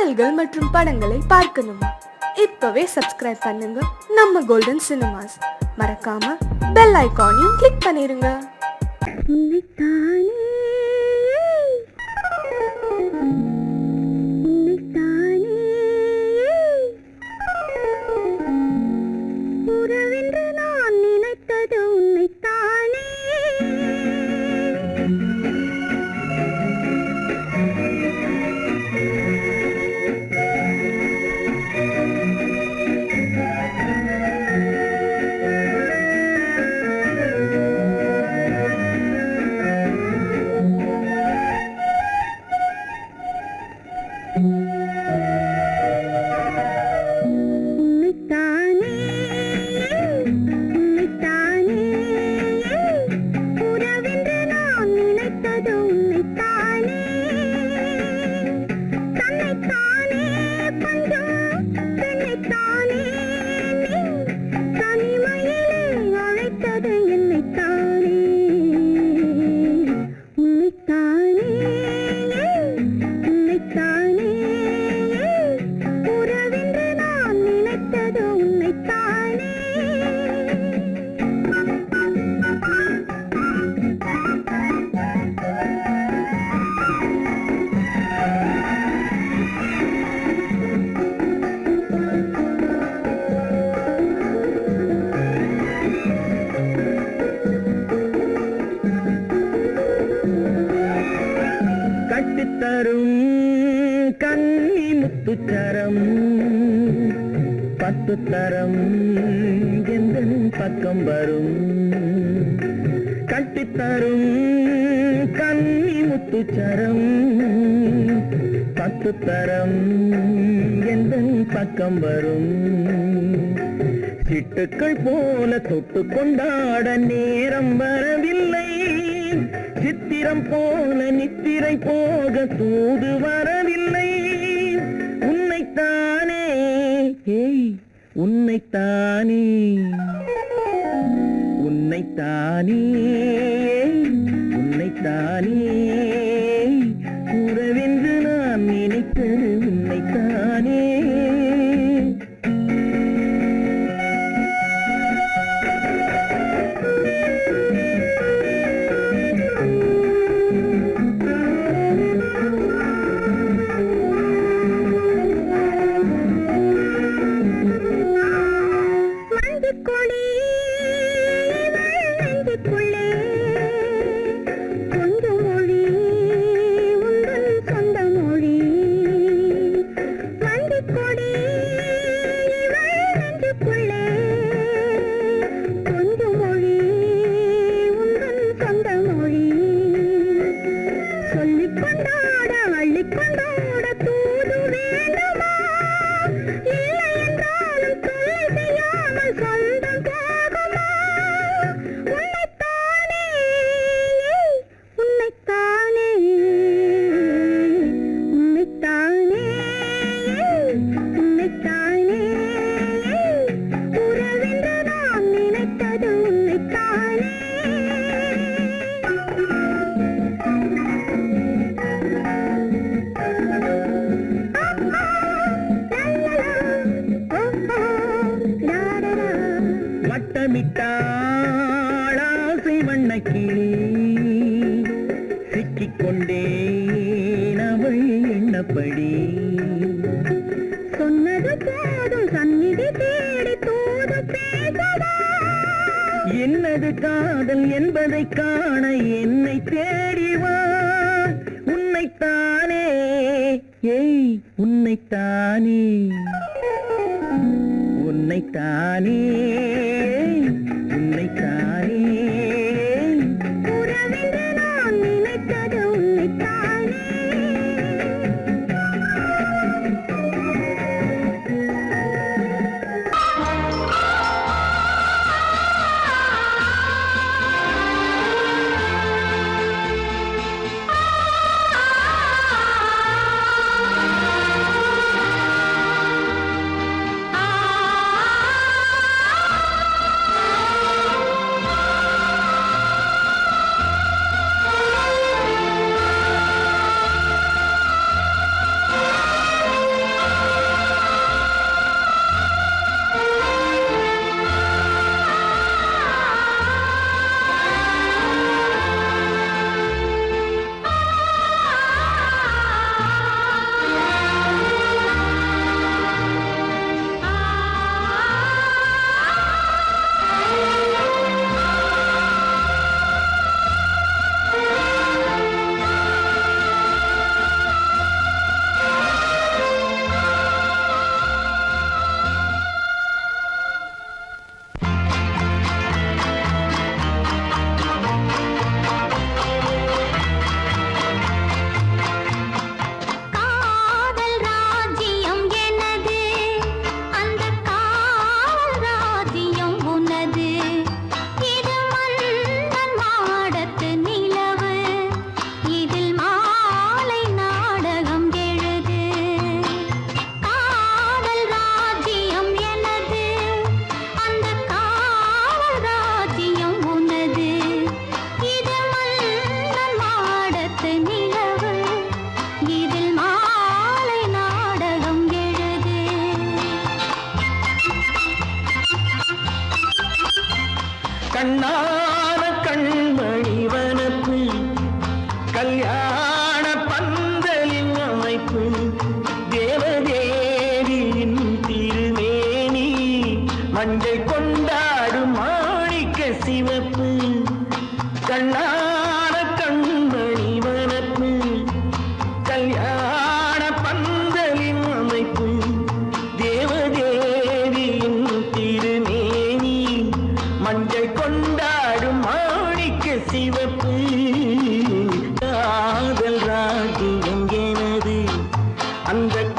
பாடல்கள் மற்றும் படங்களை பார்க்கணுமா? இப்பவே சப்ஸ்கிரைப் பண்ணுங்க நம்ம கோல்டன் சினிமாஸ். மறக்காம பெல் ஐகானையும் கிளிக் பண்ணிருங்க. உறவென்று நான் நினைத்தது உன்னைத்தானே. கட்டித்தரும் கன்னி முத்துச்சரம் 10 தரம் எந்த பக்கம் வரும். கட்டித்தரும் கன்னி முத்துச்சரம் 10 தரம் எந்த பக்கம் வரும். சிட்டுக்கள் போல தொட்டு கொண்டாட நேரம் வரவில்லை. சித்திரம் போல நித்திரை போக தூது வரவில்லை. உன்னைத்தானே உன்னைத்தானே உன்னைத்தானே உன்னைத்தானே உறவென்று நான் நினைத்தது உன்னைத்தானே. வட்டமிட்டாளாசை வண்ணக்கிளி சிக்கிக்கொண்டேன் அவள் எண்ணப்படி. சொன்னது போதும் சந்நிதி தேடி தூது பேசவா. என்னது காதல் என்பதை காண என்னை தேடிவா. உன்னைத்தானே உன்னைத்தானே உன்னைத்தானே உன்னைத்தானே உறவென்று நான் நினைத்தது உன்னைத்தானே.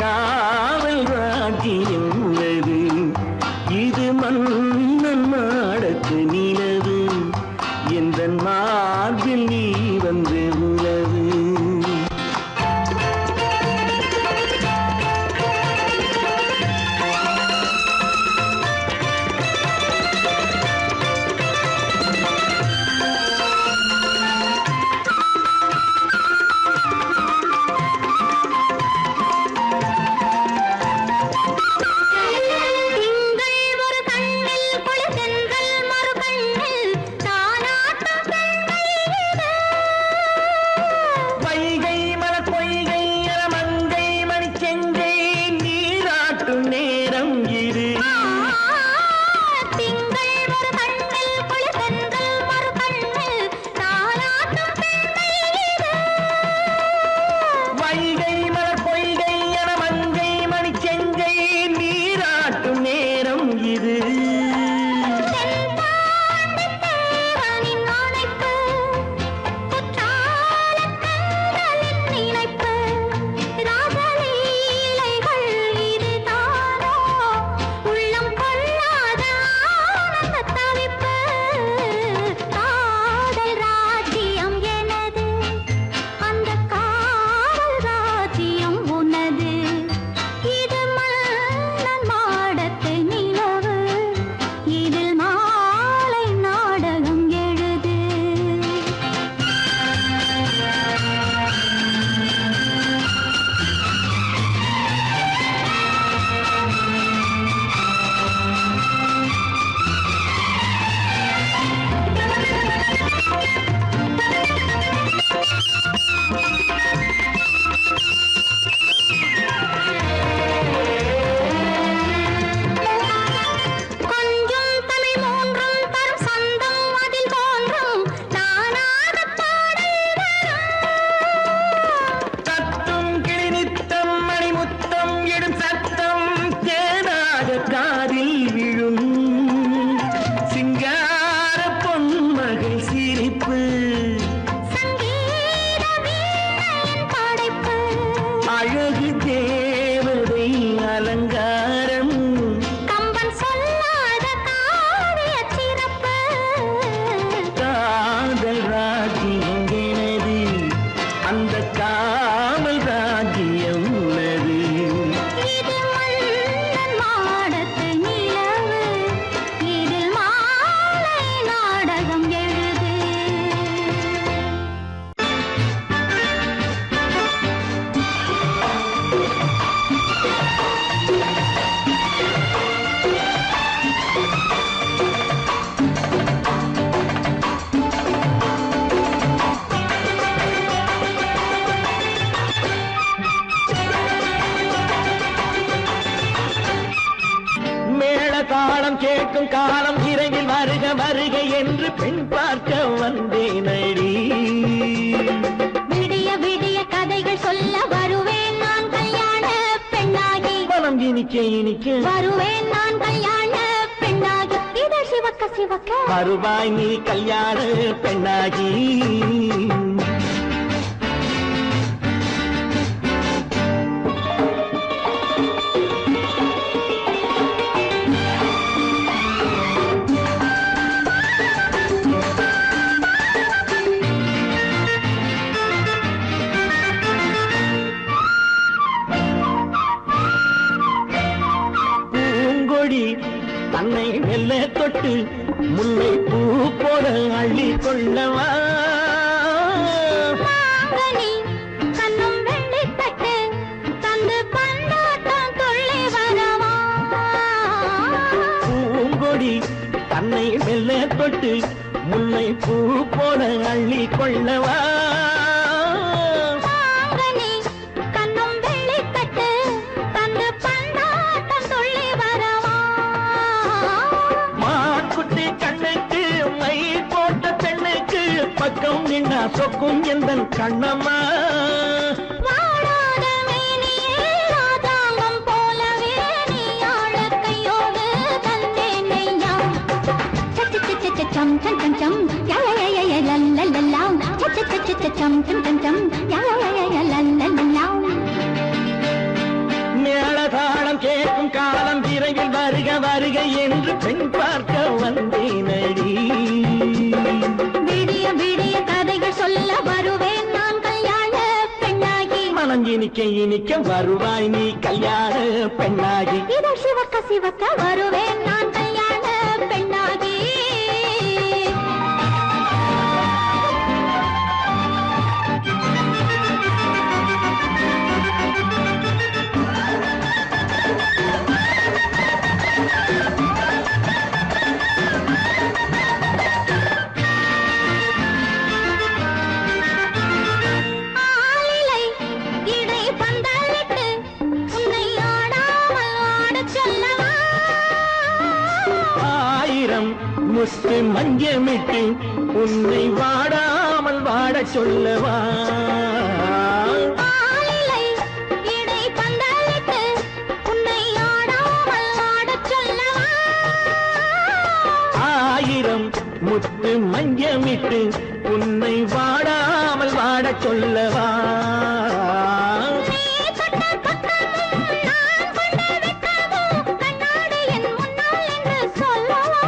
காவல் ராஜ்யம் உள்ளது. இது மன்னன் மாடத்து நிலவு, எந்த மார்பில் நீ வந்து உலவு. தாளம் கேட்கும் காலம் இறையில் வருக வருக என்று பெண் பார்க்க வந்தேனடி. விடிய விடிய கதைகள் சொல்ல வருவேன் நான் கல்யாண பெண்ணாகி. மனம் இனிக்க இனிக்க வருவேன் நான் கல்யாண பெண்ணாகி. இதை சிவக்க சிவக்க வருவாய் நீ கல்யாண பெண்ணாகி. தன்னை மெல்ல தொட்டு முல்லை பூ போல அள்ளி கொள்ளவா. கண்ணும் வெள்ளி தட்டு தந்து பந்தாட்டம் தொள்ளி வரவா. பூங்கொடி தன்னை மெல்ல தொட்டு முல்லை பூ போல அள்ளி கொள்ளவா. பக்கம் நின்னா சொக்கும் எந்தன் கண்ணம்மா. வாழாத மேனியே ராதாங்கம் போலவே நீ ஆழ கையோடு தந்தேன் நெய்யா. சம் சம் சம் சம் யா யா யா யா லல்லல்லா. சம் சம் சம் சம் யா யா யா யா லல்லல்லா. வருக என்று பெண் பார்க்க வந்தேனடி. விடிய விடிய கதைகள் சொல்ல வருவேன் நான் கல்யாண பெண்ணாகி. மனம் இனிக்க இனிக்க வருவாய் நீ கல்யாண பெண்ணாகி. இதழ் சிவக்க சிவக்க வருவேன் நான் கல்யாண பெண்ணாகி. ஆளிலை இடை பந்தலிட்டு உன்னை ஆடாமல் ஆடச் சொல்லவா? ஆயிரம் முத்து மஞ்சமிட்டு உன்னை வாடாமல் வாடச் சொல்லவா? ஆளிலை இடை பந்தலிட்டு உன்னை ஆடாமல் ஆடச் சொல்லவா? ஆயிரம் முத்து மஞ்சமிட்டு உன்னை வாடாமல் வாடச் சொல்லவா? நீ தொட்ட பக்கமும் நான் கொண்ட வெட்கமும் கண்ணாடி என் முன்னால் என்று சொல்லவா?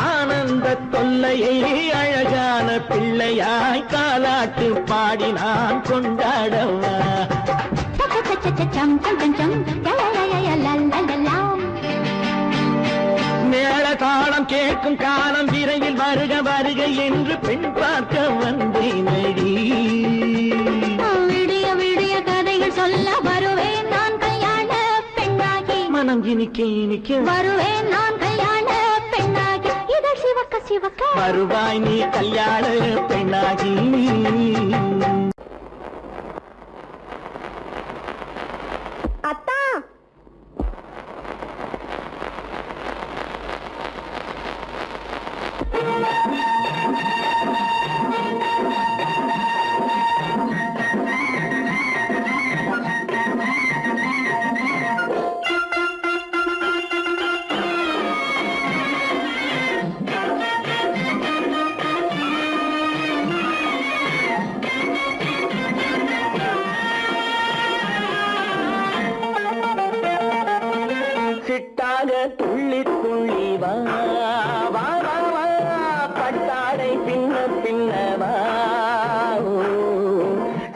ஆனந்த தொல்லையை அழகான பிள்ளையாய் காலாட்டு பாடி நான் கொண்டாடவா? சம் சம் சம் சம் லலலலலலலலலாம். மேள தாளம் கேட்கும் காலம் விரைவில் வருக வருக என்று பெண் பார்க்க வந்தேனடி. விடிய விடிய கதைகள் சொல்ல வருவேன் நான் கல்யாண பெண்ணாகி. மனம் இனிக்க இனிக்க வருவேன் நான் கல்யாண பெண்ணாகி. இதழ் சிவக்க சிவக்க வருவாய் நீ கல்யாண பெண்ணாகி. அத்தா சிட்டாக துள்ளி துள்ளி வா வா வா வா, பட்டாடை பின்ன பின்னவா.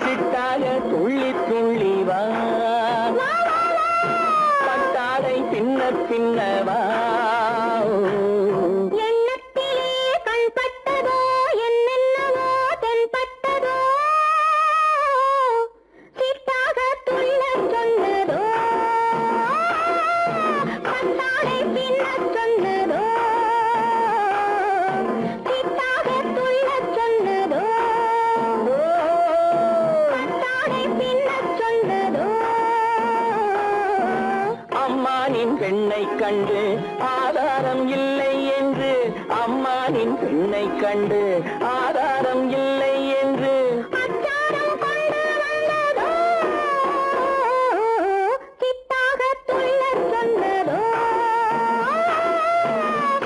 சிட்டாக துள்ளி துள்ளி வா, பட்டாடை பின்ன பின்னவா. எண்ணத்திலே கண்பட்டதோ என்னென்னவோ தென்பட்டதோ சிட்டாக துள்ளச் சொன்னதோ பட்டாடை பின்னச் சொன்னதோ சிட்டாக துள்ளச் சொன்னதோ பட்டாடை பின்னச் சொன்னதோ. அம்மானின் பெண்ணை கண்டு ஆதாரம் இல்லை என்று, அம்மானின் பெண்ணை கண்டு ஆதாரம் இல்லை என்று அச்சாரம் கொண்டு வந்ததோ சிட்டாக துள்ளச் சொன்னதோ.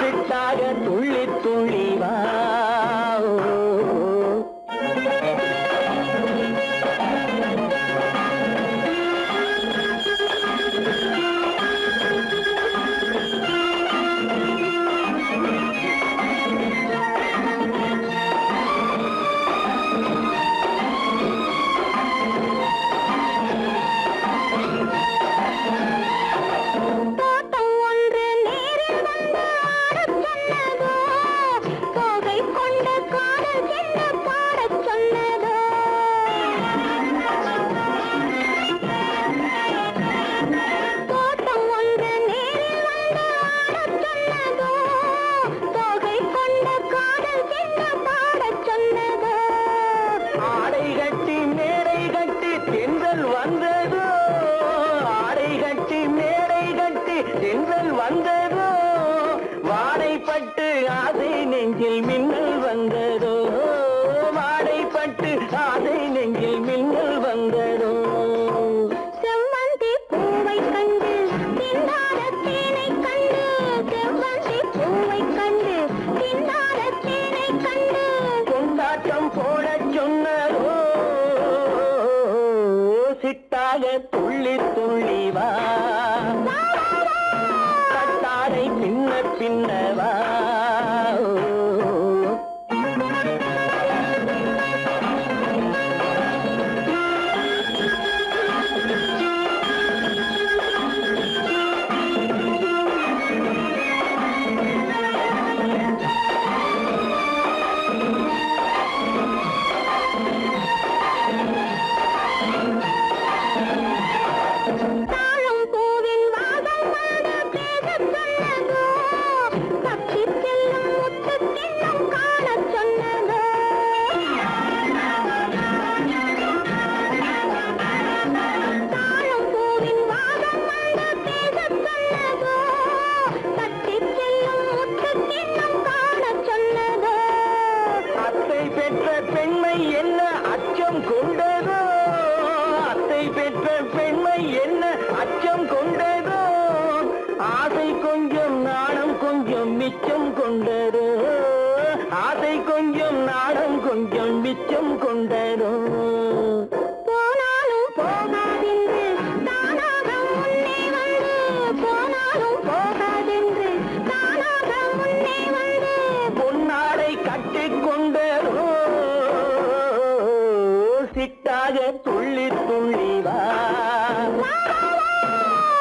சிட்டாக துள்ளி துள்ளி வா. தோட்டம் ஒன்று நேரில் வந்து ஆடச் சொன்னதோ தோகை கொண்ட காதல் என்ன பாடச் சொன்னதோ. தோட்டம் ஒன்று நேரில் வந்து ஆடச் சொன்னதோ தோகை கொண்ட காதல் என்ன பாடச் சொன்னதோ. ஆடை கட்டி மேடை கட்டி தென்றல் வந்ததோ, ஆடை கட்டி மேடை கட்டி தென்றல் வந்ததோ, வாடைப்பட்டு ஆசை நெஞ்சில் மின்னல் வந்ததோ, வாடைப்பட்டு ஆசை நெஞ்சில் மின்னல் வந்ததோ. செவ்வந்தி பூவை கண்டு திண்டாட தேனை கண்டு செவ்வந்தி பூவை கண்டு திண்டாட தேனை கண்டு கொண்டாட்டம் போடச் சொன்னதோ, சிட்டாக துள்ளி துள்ளி வா,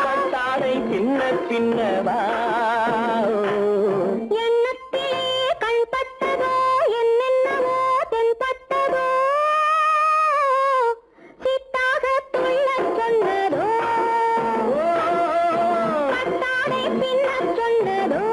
கட்டாடை சின்ன சின்னவா எண்ணத்திலே கண்பட்டதோ என்னென்னவோ தென்பட்டதோ சித்தாக துள்ளச் சொன்னதோ கட்டாடை பின்னச் சொன்னதோ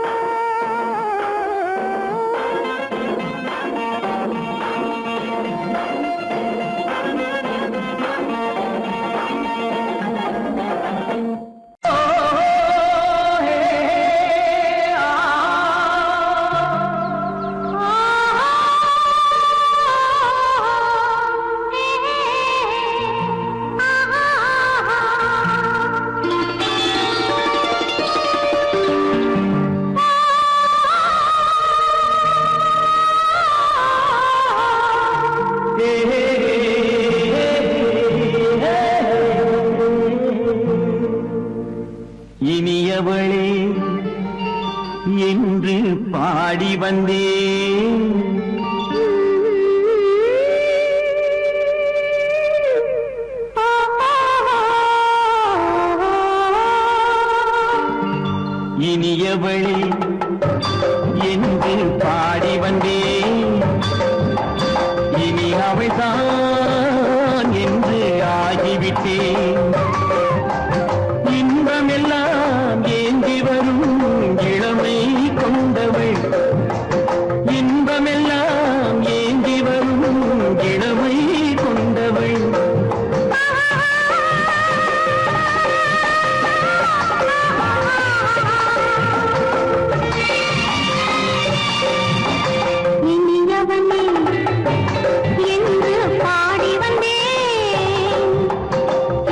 இனியவளே என்று பாடி வந்தேன் இனியவளே என்று பாடி வந்தேன் இனி அவள்தான் என்று ஆகிவிட்டேன் இன்பமெல்லாம் ஏந்தி வரும் இளமை கொண்டவள் இன்பமெல்லாம் ஏந்தி வரும் இளமை கொண்டவள் இனியவனே என்று பாடி வந்தேன்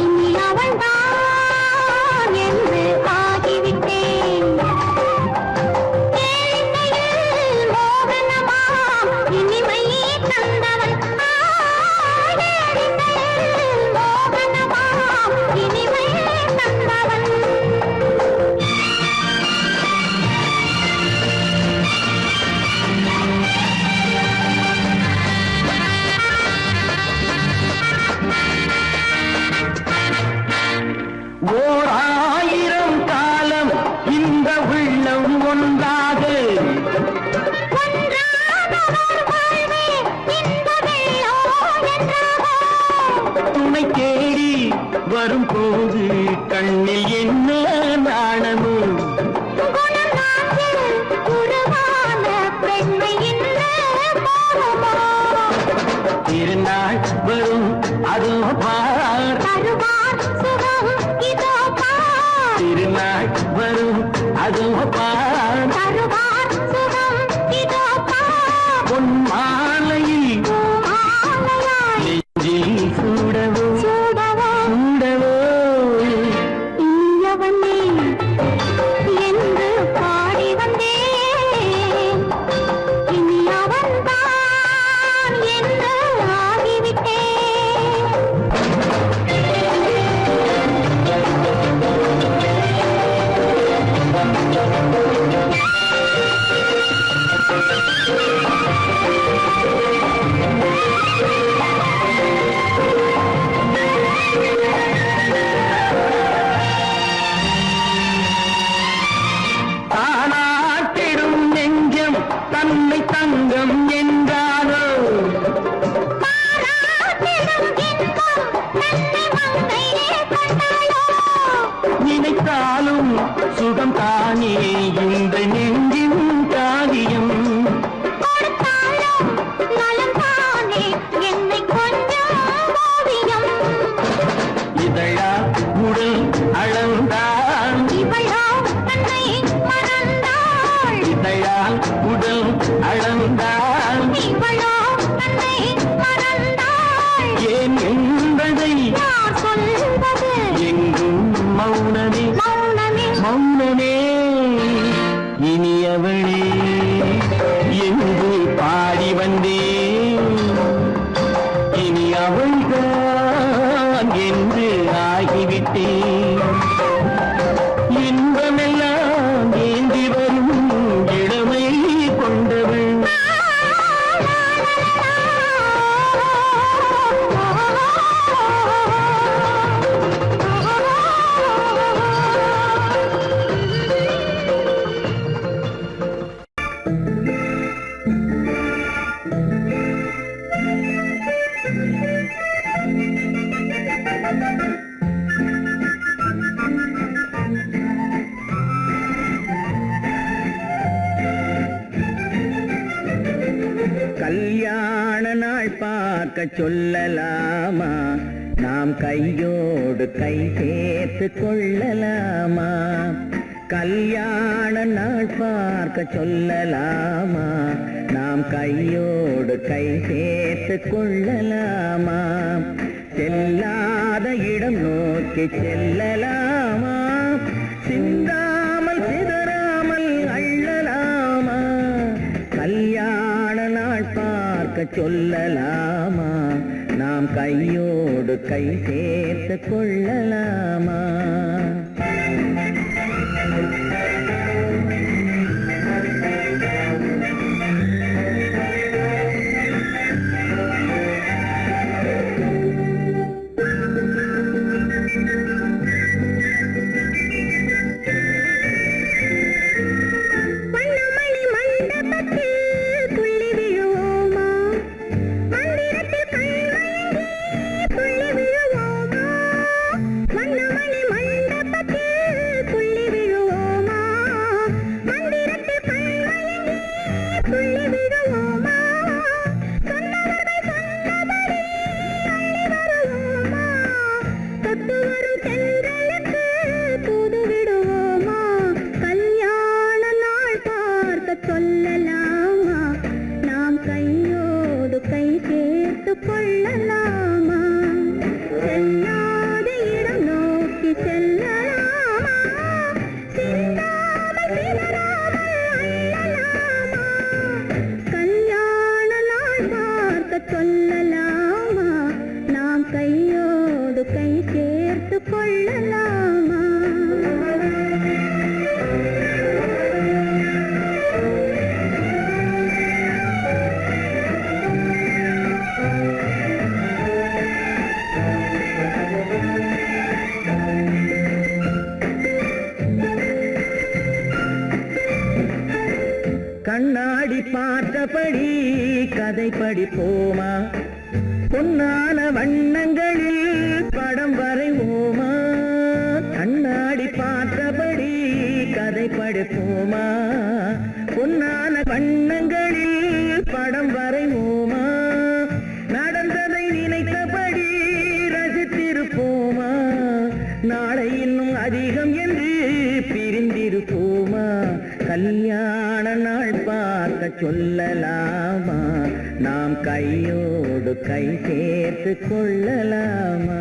இனி அவள்தான் என்று ஆகிவிட்டேன் கேளிக்கையில் மோகனமாம் இனிமை தந்தவன் கேளிக்கையில் மோகனமாம் இனிமை தந்தவன் ஓர் ஆயிரம் காலம் இந்த உள்ளம் ஒன்றாக துணை தேடி வரும்போது கண்ணில் என்ன நாணமோ திருநாள் வரும் அதோ பார் திருநாள் வரும் அதோ பார் பொன் மாலையில் நெஞ்சில் சூடவோ சூடவோ என்று பாடி வந்தேன் இனி அவன்தான் என்று ஆகிவிட்டேன் தானாட்டிடும் நெஞ்சம் தன்னை தங்கம் என்றாரோ நினைத்தாலும் சுகம் தானே இந்த நெஞ்சின் காரியம் இதழா உடல் அளந்தான் இதழால் உடல் அளந்தான் ஏன் என்பதை எங்கும் மௌனமே மௌனமே இனியவளே என்று பாடி வந்தேன் இனி அவள்தான் என்று ஆகிவிட்டேன் இன்பமெல்லாம் ஏந்தி வரும் இளமை கொண்டவள் Oh பார்க்க சொல்லலாமா, நாம் கையோடு கை சேர்த்து கொள்ளலாமா, கல்யாண நாள் பார்க்க சொல்லலாமா, நாம் கையோடு கை சேர்த்து கொள்ளலாமா, செல்லாத இடம் நோக்கி செல்லலாமா, சிந்தாமல் சிதறாமல் அள்ளலாமா, கல்யாண நாள் பார்க்க சொல்லலாமா, நாம் கையோடு கை சேர்த்து கொள்ளலாமா. கண்ணாடி பார்த்தபடி கதை படிப்போமா, பொன்னான வண்ணங்களில் படம் வரைவோமா, கண்ணாடி பார்த்தபடி கதை படிப்போமா, பொன்னான வண்ணங்களில் படம் வரைவோமா, நடந்ததை நினைத்தபடி ரசித்திருப்போமா, நாளை இன்னும் அதிகம் என்று பிரிந்திருப்போமா, கல்யாண நாள் பார்க்க சொல்லலாமா, நாம் கையோடு கை சேர்த்து கொள்ளலாமா.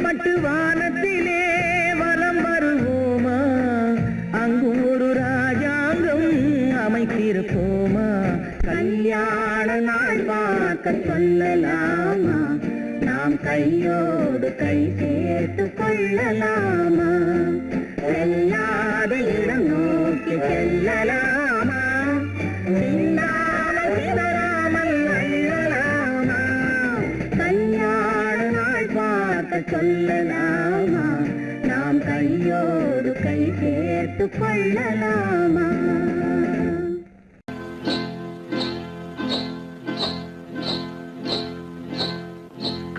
பட்டு வானத்திலே வலம் வருவோமா, அங்கும் ஒரு ராஜாங்கம் அமைத்திருப்போமா, கல்யாண நாள் பார்க்க சொல்லலாமா, நாம் கையோடு கை சேர்த்து கொள்ளலாமா, செல்லாத இடம் நோக்கி செல்லலாமா, சிந்தாமல் சிதறாமல் அள்ளலாமா, கல்யாண நாள் பார்க்க சொல்லலாமா, நாம் கையோடு கை சேர்த்து கொள்ளலாமா.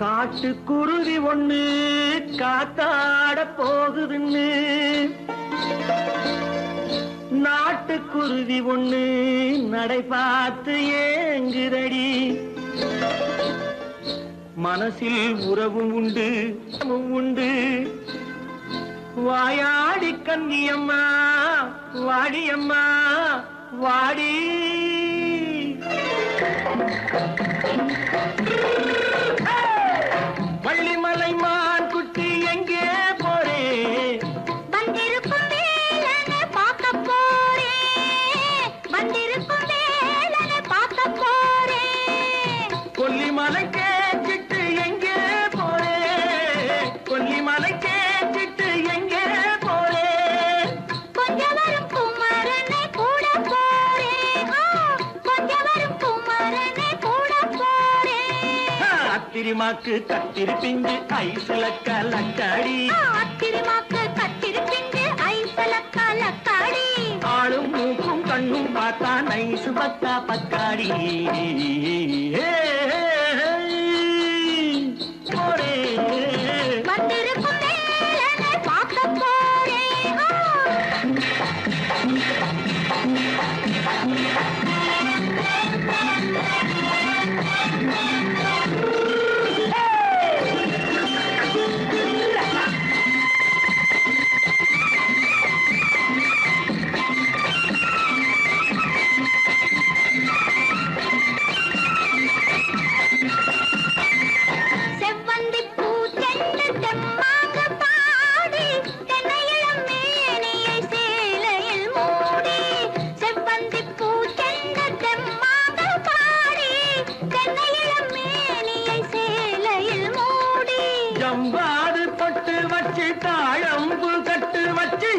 காட்டுக்குருவி ஒண்ணு காத்தாட போகுதுன்னு, நாட்டுக்குருவி ஒண்ணு நடை பார்த்து ஏங்குதடி, மனசில் உறவும் உண்டு உண்டு, வாயாடி கன்னியம்மா வாடியம்மா வாடி. வள்ளிமலை மான் குட்டி எங்கே போறே, வந்திருக்கும் வேலனை பார்க்க போறேன், வந்திருக்கும் வேலனை பார்க்க போறேன், கொல்லிமலை கேட்டுட்டு எங்கே போறே, கொல்லிமலை கேட்டுட்டு எங்கே போறே, ஆத்திரிமாக்கு கத்திரி பிஞ்சு ஐசுல கலக்காடி ஆத்திரிமாக்கு கத்திரி பிஞ்சு ஐசுல கலக்காடி ஆளும் மூக்கும் கண்ணும் பார்த்தா நைசு பக்கா பக்காடி வந்திருக்கும் வேலனை பார்க்க போறேன் செவ்வந்தி பூ தென்ன தெம்மாக பாடி தென்னையிளம் மேனியை சேலையில் மூடி செவ்வந்தி பூ தென்ன தெம்மாக பாடி தென்னையிளம் மேனியை சேலையில் மூடி ஜம்பாது பொட்டு வச்சு தாழம்பு கட்டு வச்சு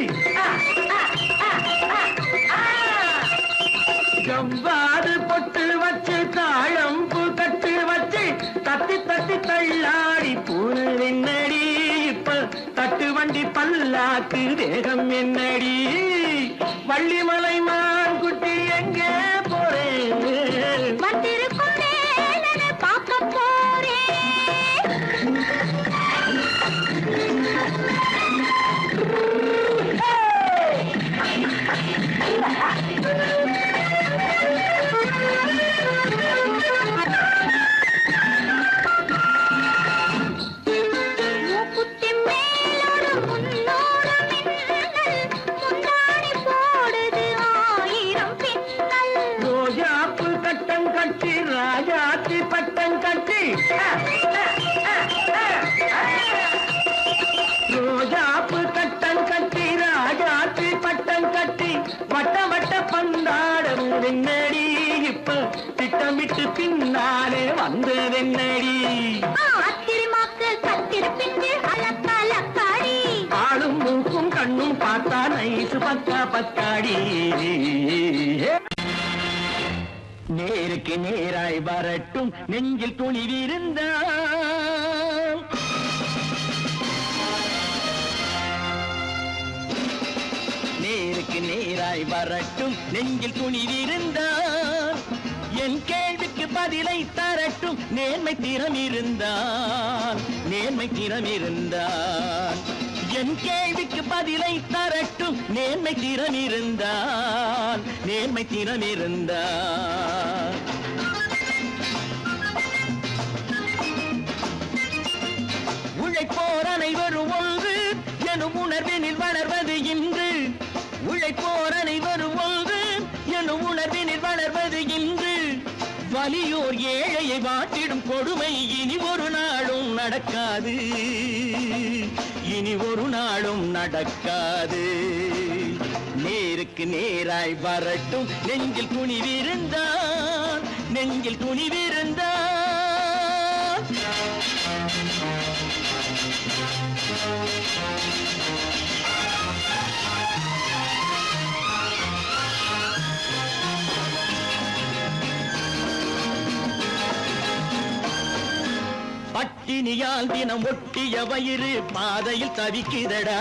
ஜம்பாது பொட்டு வச்சு தாழம்பு கட்டு வச்சு தட்டி தட்டி தள்ளாடி பூனு என்னடி இப்ப தட்டு வண்டி பல்லாக்கு தேகம் என்னடி வள்ளிமலை மான் குட்டி எங்கே போறேன் வந்திருக்கும் வேலனை பார்க்க போறேன் மூக்குத்தி மேலோடு முன்னோடு மின்னல் முந்தாடி போடுது ஆயிரம் பின்னல் ரோஜாப்பு கட்டம் கட்டி ராஜாத்தி பட்டம் கட்டி ரோஜாப்பு கட்டம் கட்டி ராஜாத்தி பட்டம் கட்டி வட்ட வட்ட பந்தாடம் வெண்ணடி இப்ப திட்டமிட்டு பின்னாலே வந்ததென்னடி ஆத்திரிமாக்கு கத்திரி பிஞ்சு அலக்காடி ஆளும் மூக்கும் கண்ணும் பார்த்தா நைசு பக்கா பக்காடி நேருக்கு நேராய் வரட்டும் நெஞ்சில் துணிவிருந்தான் நேருக்கு நேராய் வரட்டும் நெஞ்சில் துணிவிருந்தான் என் கேள்விக்கு பதிலை தரட்டும் நேர்மை திறம் இருந்தான் நேர்மை திறம் இருந்தான் என் கேள்விக்கு பதிலை தரட்டும் நேர்மை திறம் இருந்தான் நேர்மை திறம் இருந்தான் உழைப்போர் அனைவரும் ஒன்று எனும் உணர்வினில் வளர்வது இன்று உழைப்போர் அனைவரும் ஒன்று எனும் உணர்வினில் வளர்வது இன்று வலியோர் ஏழையை வாட்டிடும் கொடுமை இனி ஒரு நாளும் நடக்காது இனி ஒரு நாளும் நடக்காது நேருக்கு நேராய் வரட்டும் நெஞ்சில் துணிவிருந்தான் நெஞ்சில் துணிவிருந்தான் பட்டினியால் தினம் ஒட்டிய வயிறு பாதையில் தவிக்குதடா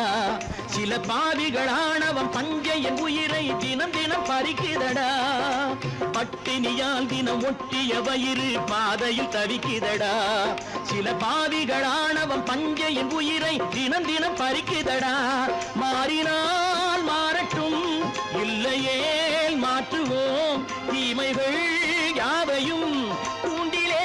சில பாவிகளானவன் பஞ்சையின் உயிரை தினம் தினம் பறிக்குதடா பட்டினியால் தினம் ஒட்டிய வயிறு பாதையில் தவிக்குதடா சில பாவிகளானவன் பஞ்சையின் உயிரை தினம் தினம் பறிக்குதடா மாறினால் மாறட்டும் இல்லையே மாற்றுவோம் தீமைகள் யாவையும் கூண்டிலே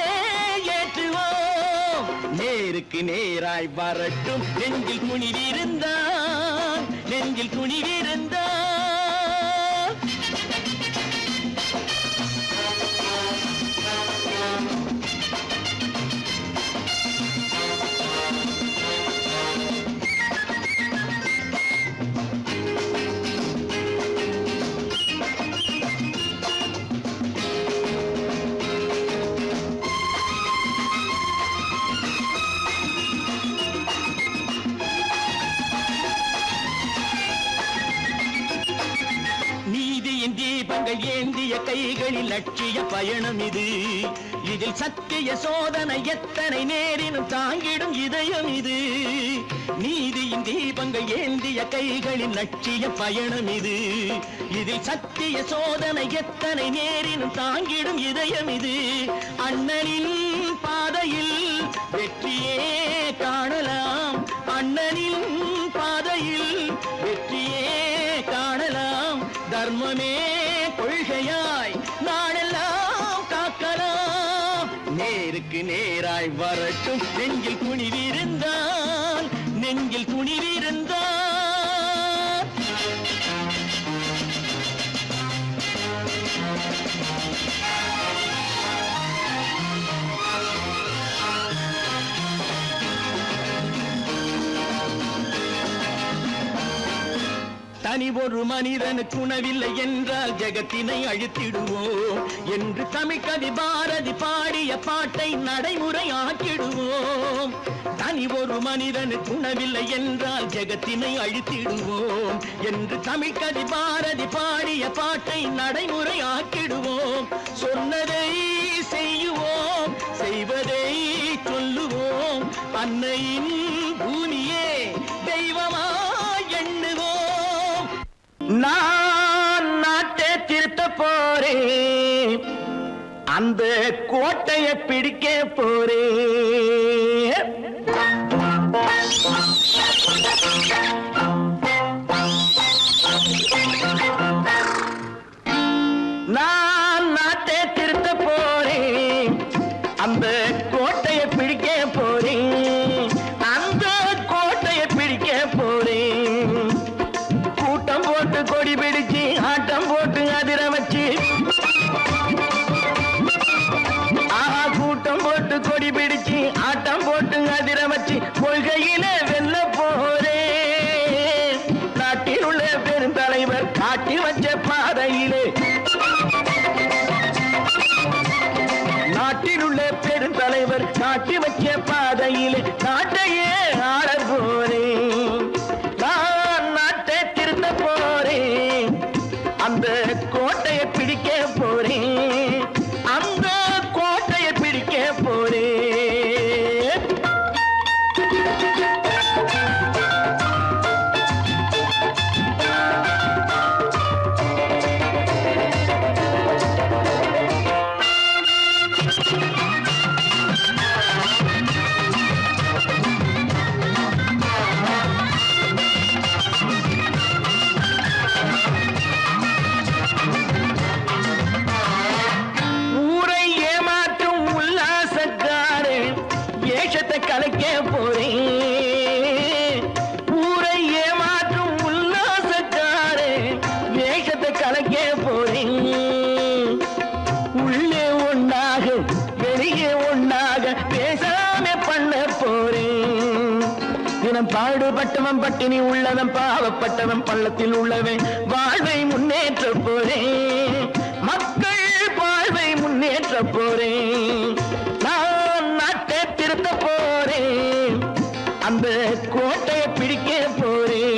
ஏற்றுவோம் நேருக்கு நேராய் வரட்டும் நெஞ்சில் துணிவிருந்தான் நெஞ்சில் துணிவிருந்தான் தீபங்கள் ஏந்திய கைகளில் லட்சிய லட்சிய பயணம் இது. இதில் சத்திய சோதனை எத்தனை நேரினும் தாங்கிடும் இதயம் இது. நீதியின் தீபங்கள் ஏந்திய கைகளின் லட்சிய பயணம் இது. இதில் சத்திய சோதனை எத்தனை நேரினும் தாங்கிடும் இதயம் இது. அண்ணனின் பாதையில் வெற்றியே காணலாம். அண்ணனின் பாதையில் வெற்றியே காணலாம். தர்மமே கொள்கையாய் நாடெல்லாம் காக்கலாம். நேருக்கு நேராய் வரட்டும் நெஞ்சில் துணிவிருந்தான், நெஞ்சில் துணிவிருந்தான். தனி ஒரு மனிதனுக்கு உணவில்லை என்றால் ஜெகத்தினை அழித்திடுவோம் என்று தமிழ்கவி பாரதி பாடிய பாட்டை நடைமுறையாக்கிடுவோம். தனி ஒரு மனிதனுக்கு உணவில்லை என்றால் ஜெகத்தினை அழித்திடுவோம் என்று தமிழ்கவி பாரதி பாடிய பாட்டை நடைமுறையாக்கிடுவோம். சொன்னதை செய்யுவோம், செய்வதை சொல்லுவோம். அன்னையின் பூமியே தெய்வமா எண்ணுவோம். நான் நாட்டை திருத்த போறேன், அந்த கோட்டையை பிடிக்க போறேன். நான் நாட்டை திருத்த போறேன், அந்த கோட்டையை பிடிக்க போறேன். அந்த கோட்டையை பிடிக்க போறேன். கூட்டம் போட்டு கொடி பிடிச்சு ஆட்டம் போட்டு அதிர வச்சு, ஆஹா கூட்டம் போட்டு கொடி பிடிச்சு ஆட்டம் போட்டு அதிர வச்சு கொள்கையில வெல்ல போறேன். நாட்டில் உள்ள பெருந்தலைவர் காட்டி வச்ச பாதையிலே, நாட்டில் உள்ள பெருந்தலைவர் காட்டி வச்ச பாதையிலே நாட்டையே ஆள போறேன். நான் நாட்டை திருத்த போறேன், அந்த கோட்டையை பிடிக்க போறேன். அந்த கோட்டையை பிடிக்க போறேன். ஊரை ஏமாற்றும் உல்லாசக்காரன் ஏஷத்தை கலைக்க போறேன். ஊரை ஏமாற்றும் உல்லாசக்காரன் ஏஷத்தை கலைக்க போறேன். உள்ளே ஒன்றாக வெளியே ஒன்றாக பேசாம பண்ண போறேன். தினம் பாடுபட்டவன் பட்டினி உள்ளவன் பாவப்பட்டவன் பள்ளத்தில் உள்ளவன் வாழ்வை முன்னேற்ற போறேன். மக்கள் வாழ்வை முன்னேற்ற போறேன். நான் நாட்டை திருத்த போறேன், அந்த கோட்டையை பிடிக்க போறேன்.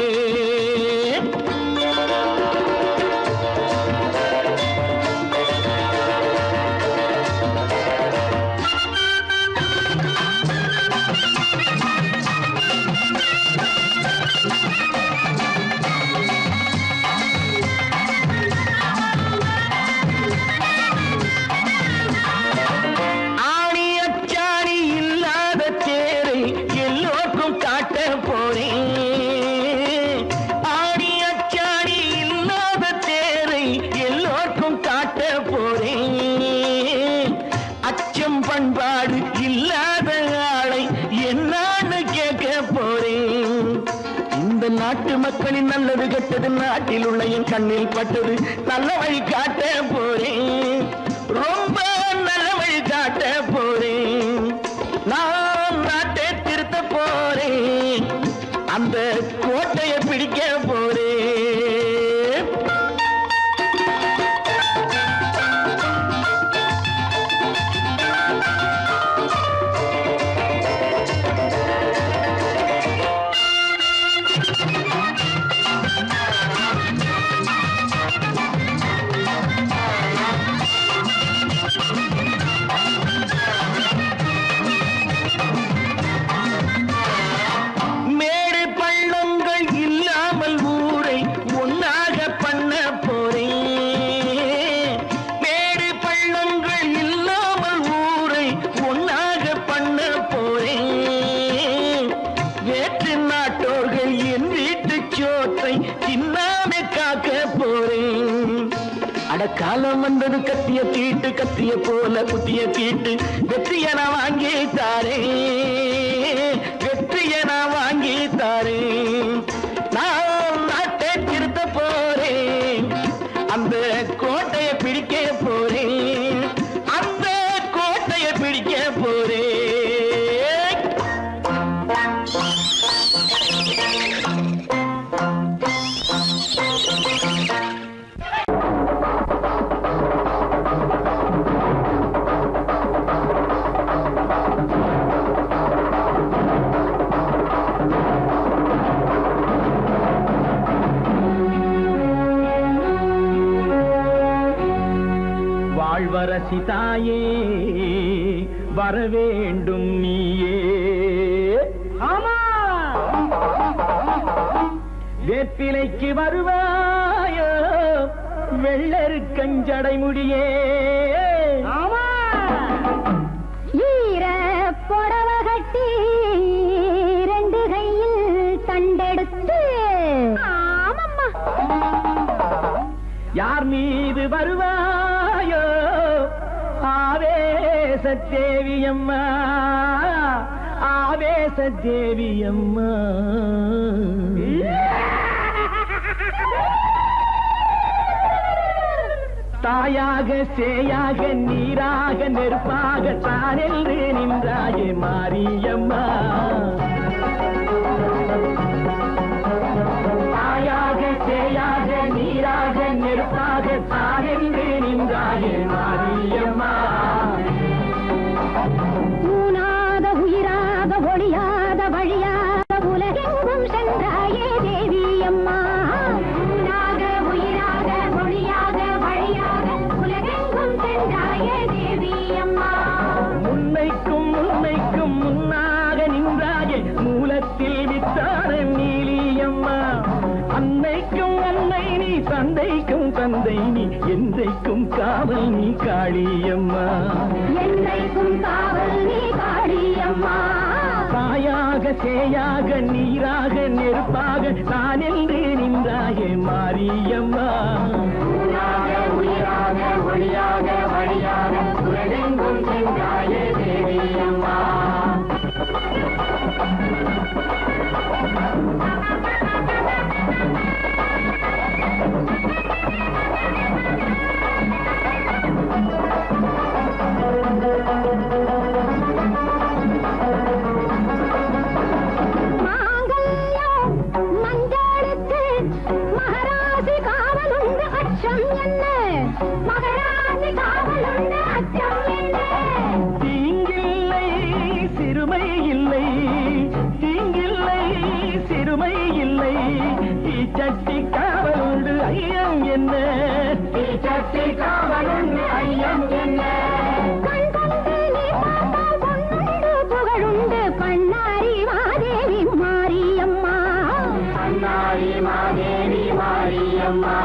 ஆணி அச்சாணி இல்லாத தேரை எல்லோருக்கும் காட்ட போறேன். ஆணி அச்சாணி இல்லாத தேரை எல்லோருக்கும் காட்ட போறேன். அச்சம் பண்பாடு இல்லாத ஆளை என்னான்னு கேட்க போறேன். இந்த நாட்டு மக்களின் நல்லது கெட்டது நாட்டில் உள்ள என் கண்ணில் பட்டது. நல்ல வழி காட்ட போறேன், ரொம்ப நல்ல வழி காட்ட போறேன். நான் நாட்டை திருத்த போறேன், அந்த கோட்டையை பிடிக்க போறேன். காலம் வந்தது கத்திய போல குத்திய தீட்டு வெற்றிய நான் வாங்கி தாரே நான் நாட்டை திருத்த போறேன் அந்த கோட்டையை பிடிக்க போறேன் வாழ்வரசி தாயே வரவேண்டும் நீயே. ஆமா, வேப்பிலைக்கு வருவாயோ வெள்ளரு கஞ்சடை முடியே. ஆமா, ஈர புடவ கட்டி 2 கையில் தண்டெடுத்து. ஆமம்மா, யார் மீது வருவாயோ ஆவேச தேவியம்மா ஆவேச தேவியம்மா. தாயாக சேயாக நீராக நெருப்பாக தானென்று நின்றாயே மாரியம்மா. தாயாக சேயாக நீராக நெருப்பாக தானென்று நின்றாயே மாரியம்மா. ஊனாத உயிராத ஒளியாத வழியாத உலகெங்கும் சென்றாயே தேவி அம்மா. ஊனாக உயிராக ஒளியாக வழியாக உலகெங்கும் சென்றாயே தேவி அம்மா. முன்னைக்கும் முன்னாக நின்றாயே மூலத்தில் வித்தான நீலியம்மா. அன்னைக்கும் அன்னை நீ தந்தைக்கும் தந்தை நீ என்றைக்கும் காவல் நீ காளியம்மா. என்றைக்கும் காவல் நீ காளியம்மா. தாயாக சேயாக நீராக நெருப்பாக நான் என்று நின்றாயே மாரியம்மா. உயிராக ஒளியாக வழியாக உலகெங்கும் சென்றாயே தேவியம்மா. சட்டி காவலுண்டு ஐயம் என்ன சட்டி காவலுண்டு ஐயம் என்ன. புகழுண்டு பண்ணாரி மாதேவி மாரியம்மா. பண்ணாரி மாதேவி மாரியம்மா.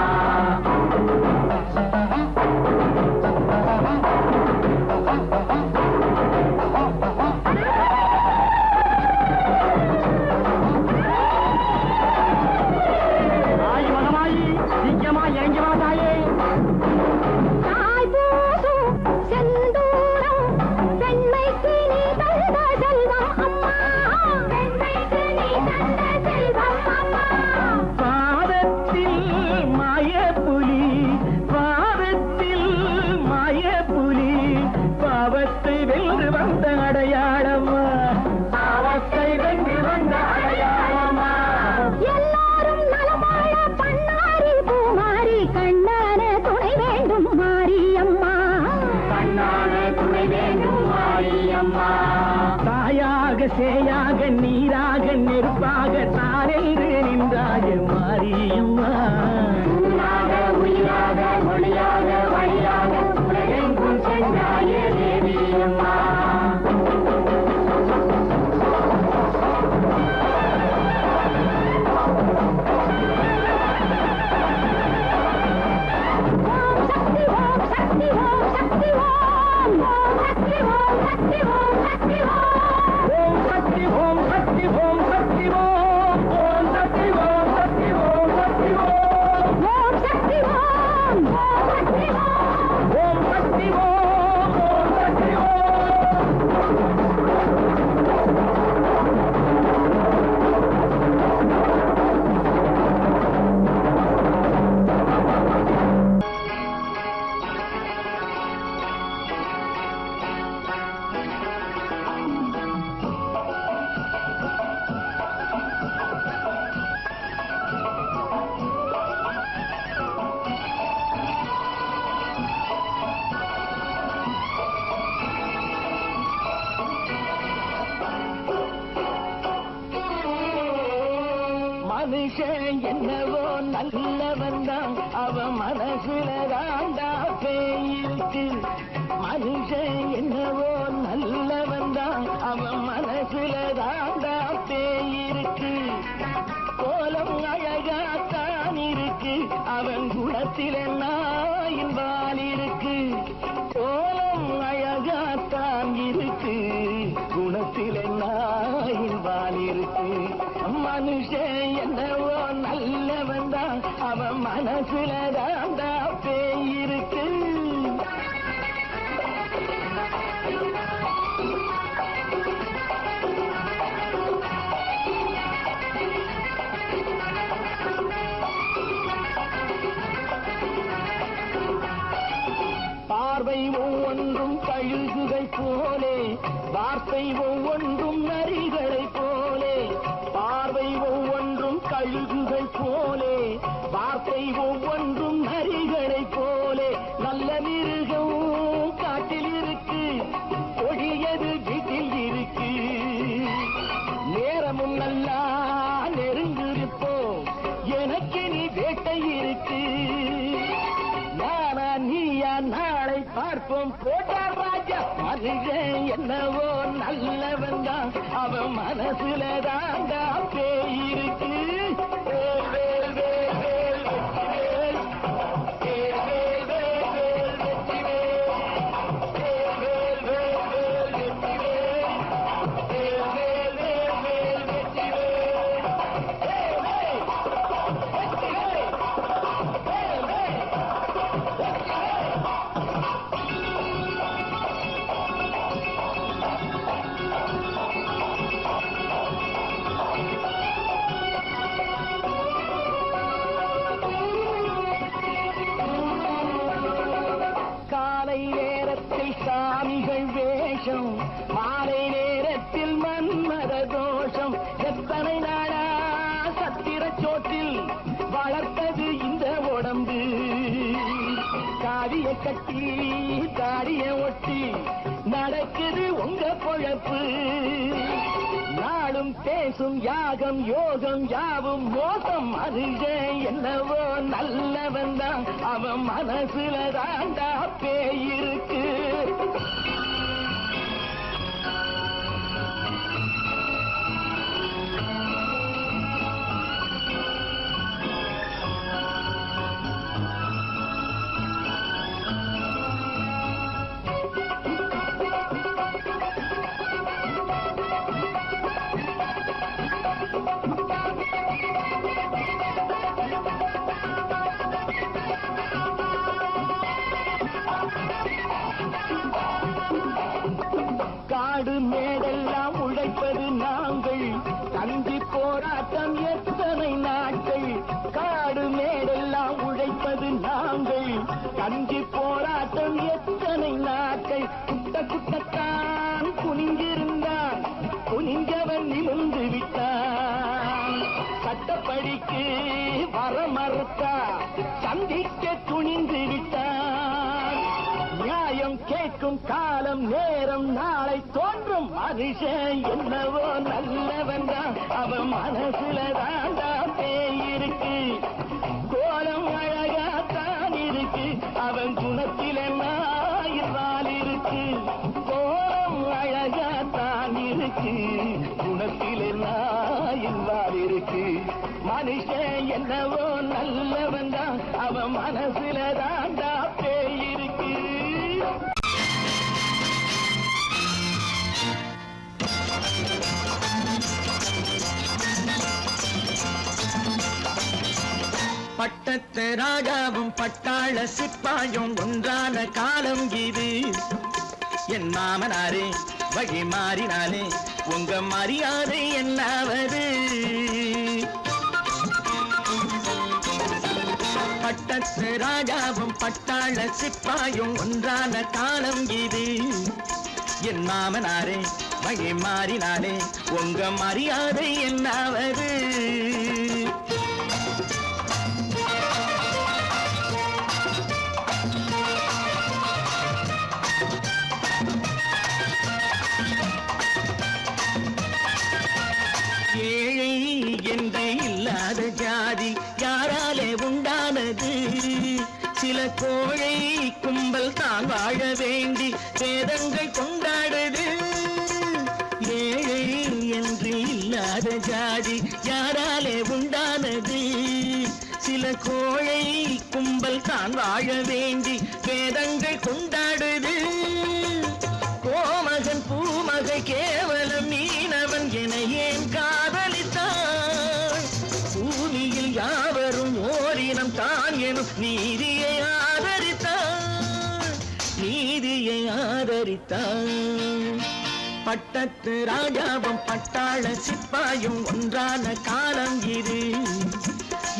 தாயாக சேயாக நீராக நெருப்பாக தானென்று நின்றாயே மாரியம்மா. உயிராக ஒளியாக வழியாக உலகெங்கும் சென்றாயே தேவியம்மா. ஓம் சக்தி ஓம். மனுஷன் என்னவோ நல்லவன் தான் அவன் மனசுல தாண்டா பேயிருக்கு. மனுஷன் என்னவோ நல்லவன் தான் அவன் மனசுல தாண்டா பேயிருக்கு. கோலம் அழகாத்தான் இருக்கு அவன் குணத்தில நாயின் வால் இருக்கு. கோலம் அழகாத்தான் இருக்கு குணத்தில நாயின் வால் இருக்கு. மனுஷன் என்னவோ நல்லவன் தான் அவன் மனசுல தாண்டா பேயிருக்கு. பார்வை ஒவ்வொன்றும் கழுகுகள் போலே வார்த்தை ஒவ்வொன்றும் நரிகளை போலே. பார்வை ஒவ்வொன்றும் கழுகுகள் போலே வார்த்தை ஒவ்வொன்றும் நரிகளை போலே. நல்ல மிருகம் காட்டில் இருக்கு கொடியது வீட்டில் இருக்கு. நேரமும் நல்லா நெருங்கிருப்போம் எனக்கு நீ வேட்டை இருக்கு. நானா நீயா நாளை பார்ப்போம் போட்டார் ராஜா. மனுஷன் என்னவோ நல்லவன் தான் அவன் மனசுல தாண்டா பேயிருக்கு. வேல் வேல் வேல் வேல் வெற்றிவேல் வேல் வேல் வேல் வேல் வெற்றிவேல் வேல் வேல் வேல் வெற்றிவேல் வேல் வேல் வேல் வேல் வெற்றிவேல் வேல் வேல் வெற்றிவேல் வேல் வேல். காலை நேரத்தில் சாமிகள் வேஷம் மாலை நேரத்தில் மன்மத தோஷம். எத்தனை நாளா சத்திர சோட்டில் வளர்த்தது இந்த உடம்பு. காவிய கட்டி தாடிய ஒட்டி நடக்குது உங்க பொழப்பு. நாளும் பேசும் யாகம் யோகம் யாவும் மோசம். மனுஷன் என்னவோ நல்லவன் தான் அவன் மனசுல தாண்டா பேயிருக்கு. காடு மேடெல்லாம் உழைப்பது நாங்கள் தந்தி போராட்டம் எத்தனை நாட்கள். காடு மேடெல்லாம் உழைப்பது நாங்கள் தந்தி போராட்டம் எத்தனை நாட்கள். குட்ட குட்டத்தான் குனிஞ்சிருந்தான் குனிஞ்சவன் நிமிர்ந்து விட்டான். சட்டப்படிக்கு வர மறுத்தா சந்திக்க துணிந்து விட்டான். நியாயம் கேட்கும் காலம் நேரம் நாளை தோன்றும். மனுஷன் என்னவோ நல்லவன் தான் அவன் மனசுல தாண்டா பேயிருக்கு. கோலம் அழகாத்தான் இருக்கு அவன் குணத்தில நாயில் இருக்கு. கோலம் அழகாத்தான் இருக்கு குணத்தில நாயில் இருக்கு. மனுஷன் என்னவோ நல்லவன் தான் அவன் மனசுல தாண்டா பேயிருக்கு. பட்டத்து ராஜாவும் பட்டாள சிப்பாயும் ஒன்றான காலம் இது. என் மாமனாரே வழி மாறினாலே உங்க மரியாதை என்னாவது. பட்டத்து ராஜாவும் பட்டாள சிப்பாயும் ஒன்றான காலம் இது. என் மாமனாரே வழி மாறினாலே உங்க மரியாதை என்னாவது. ஏழை என்றே இல்லாத வேதங்கள் கொண்டாடுது. ஏழை என்று இல்லாத ஜாதி யாராலே உண்டானது? சில கோழை கும்பல் தான் வாழ வேண்டி வேதங்கள் கொண்டாடுது. கோமகன் பூமகை கேவலம் மீனவன் என ஏன் காதலித்தான்? பூமியில் யாவரும் ஓரினம் தான் எனும் நீதியை ஆதரித்தான், நீதியை ஆதரித்தான். பட்டத்து ராஜாவும் பட்டாள சிப்பாயும் ஒன்றான காலம் இது.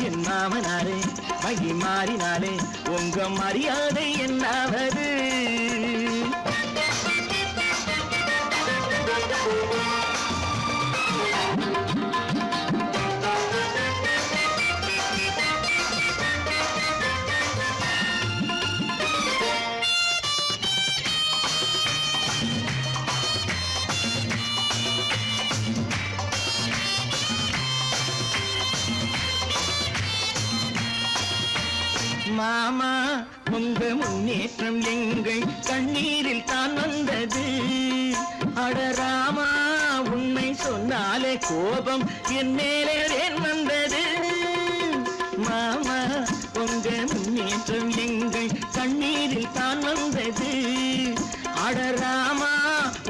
என் மாமனாரே வகி மாறினாலே உங்க மரியாதை என்னாவது? மாமா உங்க முன்னேற்றம் எங்கள் கண்ணீரில் தான் வந்தது. அடராமா உண்மை சொன்னாலே கோபம் என் மேலே ஏன் வந்தது? மாமா உங்க முன்னேற்றம் எங்கள் கண்ணீரில் தான் வந்தது. அடராமா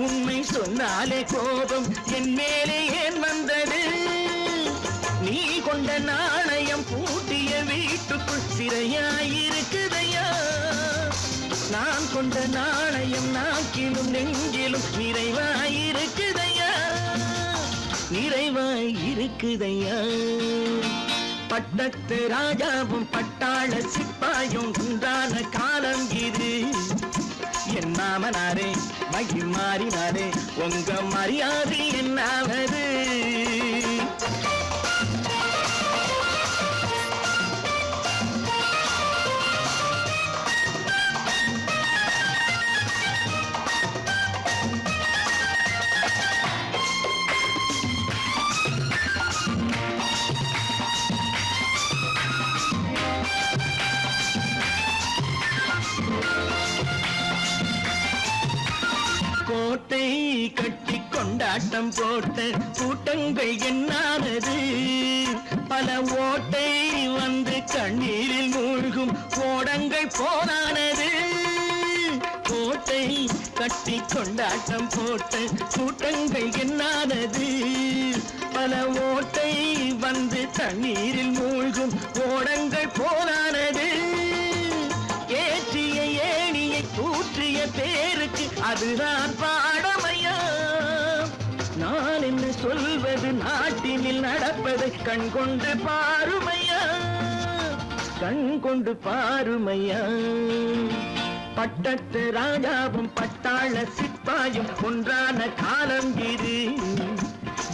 உண்மை சொன்னாலே கோபம் என் மேலே ஏன் வந்தது? நீ கொண்ட நாணயம் பூட்டிய வீட்டுக்குள் சிறையாயிருக்குதையா? நான் கொண்ட நாணயம் நாக்கிலும் நெஞ்சிலும் நிறைவாயிருக்குதையா, நிறைவாயிருக்குதையா. பட்டத்து ராஜாவும் பட்டாள சிப்பாயும் உண்டான காலம் இது. என் மாமனாரே மகி மாறினாரே உங்க மரியாதை என்னாவது? கோட்டை கட்டி கொண்டாட்டம் போட்ட கூட்டங்கள் என்னானது? பல ஓட்டை வந்து கண்ணீரில் மூழ்கும் ஓடங்கள் போனானது. கோட்டை கட்டி கொண்டாட்டம் போட்ட கூட்டங்கள் என்னானது? பல ஓட்டை வந்து தண்ணீரில் மூழ்கும் ஓடங்கள் போனானது. ஏற்றிய ஏணியை தூற்றிய பேருக்கு அதுதான் பாடமையா? நான் என்ன சொல்வது? நாட்டினில் நடப்பதை கண் கொண்டு பாருமையா, கண் கொண்டு பாருமையா. பட்டத்து ராஜாவும் பட்டாள சிப்பாயும் ஒன்றான காலம் இது.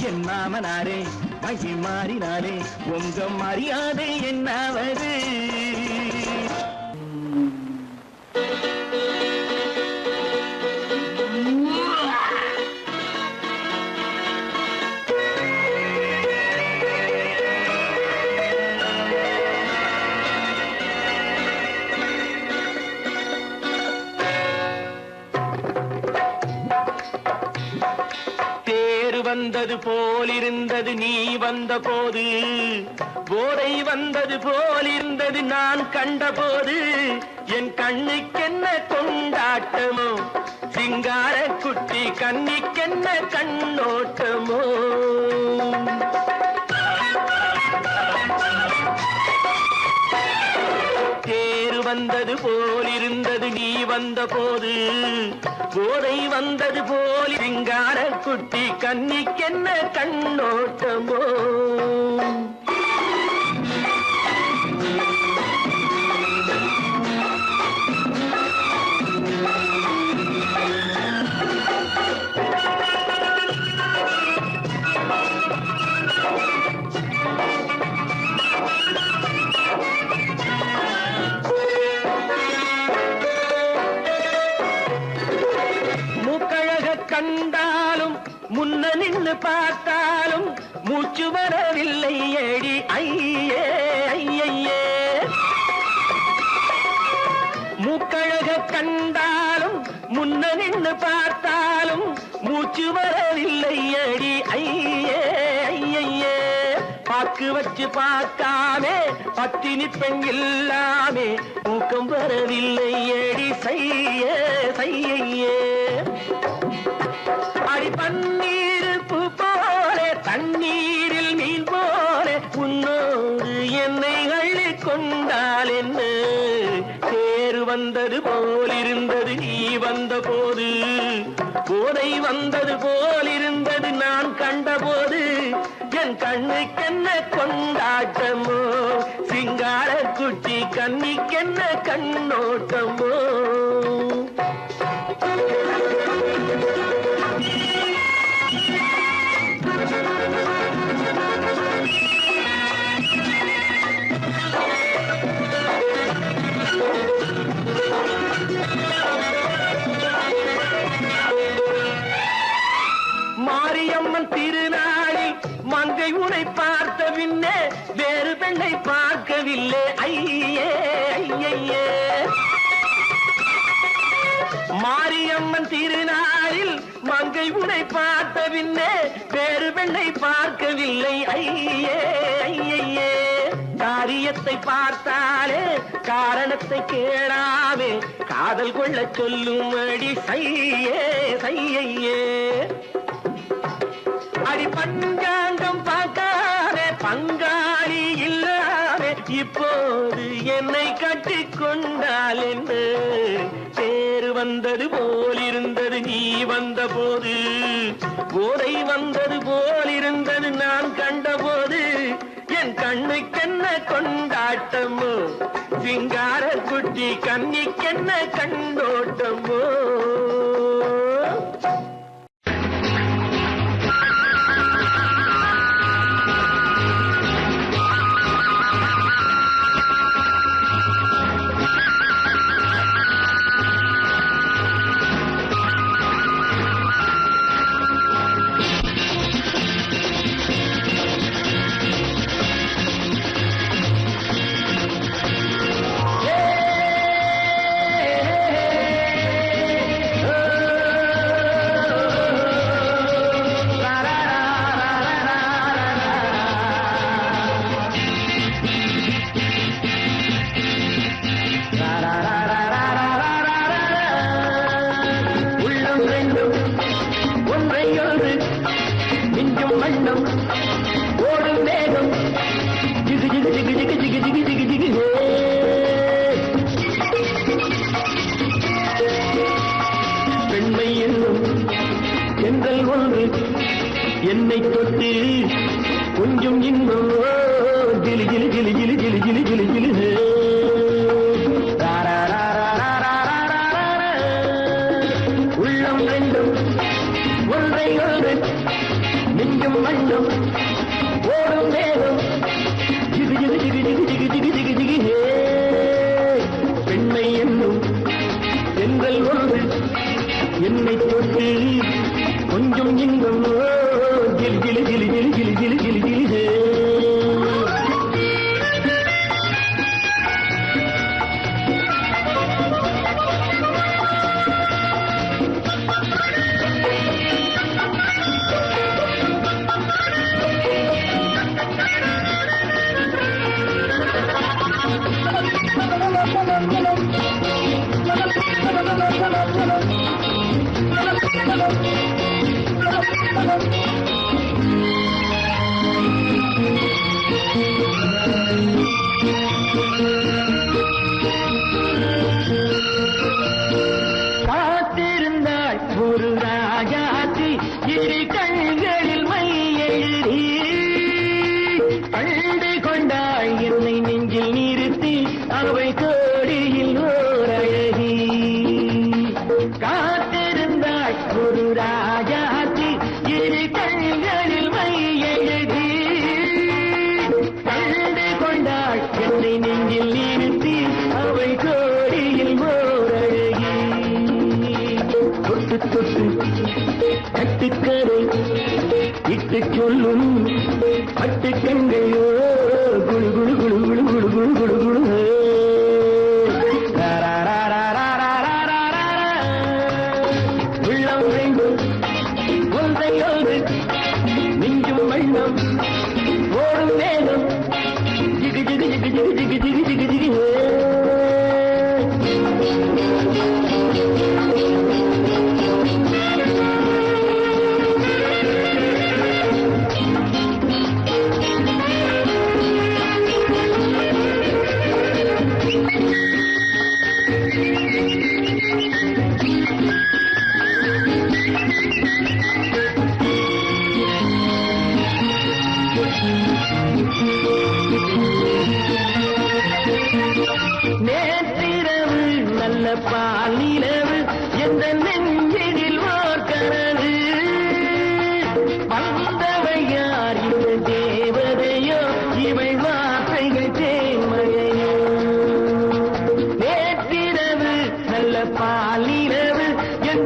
என் மாமனாரே மகி மாறினாரே உங்க மரியாதை என்னாவது? வந்தது போலிருந்தது நீ வந்த போது, போதை வந்தது போலிருந்தது நான் கண்டபோது. என் கண்ணுக்கென்ன கொண்டாட்டமோ, சிங்கார குட்டி கண்ணிக்கென்ன கண்ணோட்டமோ. தேர் வந்தது போலிருந்தது நீ வந்த போது, போதை வந்தது போல் சிங்கார குட்டி கண்ணிக்கென்ன கண்ணோட்டமோ. கண்டாலும் முன்ன நின்று பார்த்தாலும் மூச்சு வரவில்லை ஏடி ஐயே ஐயே. மூக்கழக கண்டாலும் முன்ன முன்ன நின்னு பார்த்தாலும் மூச்சு வரவில்லை அடி ஐயே ஐயே பாக்கு வச்சு பார்க்காமே பத்தினி பெண் இல்லாமே ஊக்கம் வரவில்லை அடி செய்ய செய்யே அடி பன்னீர் பூ போல தண்ணீரில் மீன் போல உன்னோடு என்னை அள்ளி கொண்டால் என்ன தேர் வந்தது போலிருந்தது நீ வந்த போது போதை வந்தது போலிருந்தது நான் கண்டபோது என் கண்ணுக்கென்ன கொண்டாட்டமோ சிங்கார குட்டி கண்ணிக்கென்ன கண்ணோட்டமோ மாரியம்மன் திருநாளில் மங்கை உனை பார்த்த பின்னே வேறு பெண்ணை பார்க்கவில்லை ஐயே ஐயே மாரியம்மன் திருநாளில் மங்கை உனை பார்த்த பின்னே வேறு பெண்ணை பார்க்கவில்லை ஐயே ஐயே காரியத்தை பார்த்தாலே காரணத்தை கேளாமே காதல் கொள்ள சொல்லும்படி செய்யே செய்யே அடி பஞ்சாங்கம் பார்க்காதே பங்காளி இல்லாமே இப்போது என்னை கட்டி கொண்டால் என்ன தேர் வந்தது போலிருந்தது நீ வந்த போது போதை வந்தது போலிருந்தது நான் கண்டபோது என் கண்ணுக்கென்ன கொண்டாட்டமோ சிங்கார குட்டி கண்ணிக்கென்ன கண்டோட்டமோ என்னை தொட்டு கொஞ்சம் இன்னும் ஜிலி ஜிலி ஜிலி ஜிலி ஜிலி ஜிலி ஜிலி ஜிலி உள்ளம் ரெண்டும் ஒன்றை ஒன்று நெஞ்சும் மண்ணும் ஓடும் வேகம் ஜிகு ஜிகு ஜிகு ஜிகு ஜிகு ஜிகு ஜிகு ஜிகு பெண்மை என்னும் பெண்கள் ஒன்று என்னை தொட்டு கொஞ்சம் இன்பம் ஜிலி ஜிலி ஜிலி ஜிலி ஜிலி ஜிலி ஜிலி ஜிலி காத்திருந்தாள் ஒரு ராஜாத்தி இரு கண்களில் மை எழுதி கண்டு கொண்டாள் என்னை நெஞ்சில் நிறுத்தி அவை கோடியில் ஓர் அழகி காத்திருந்தாள் ஒரு ராஜாத்தி இரு கண்களில் மை எழுதி கண்டு கொண்டாள் என்னை நெஞ்சில் நிறுத்தி அவை கோடியில் ஓர் அழகி தொட்டு தொட்டு கட்டுக்கரை இட்டு சொல்லும் பட்டு கண்கையோ குழு குழு குழு குழு குழு குழு குழு குழு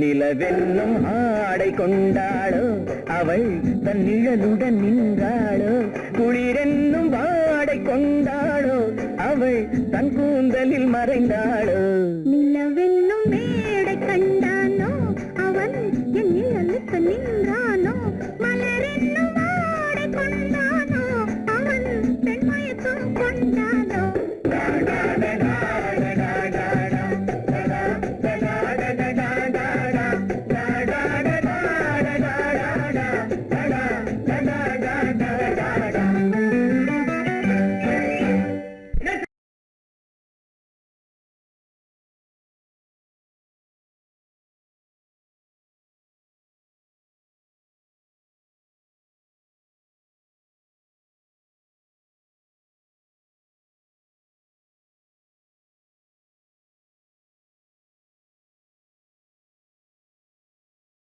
நிலவென்னும் ஆடை கொண்டாளோ அவள் தன் நிழலுடன் நின்றாளோ குளிரென்னும் வாடை கொண்டாளோ அவள் தன் கூந்தலில் மறைந்தாளோ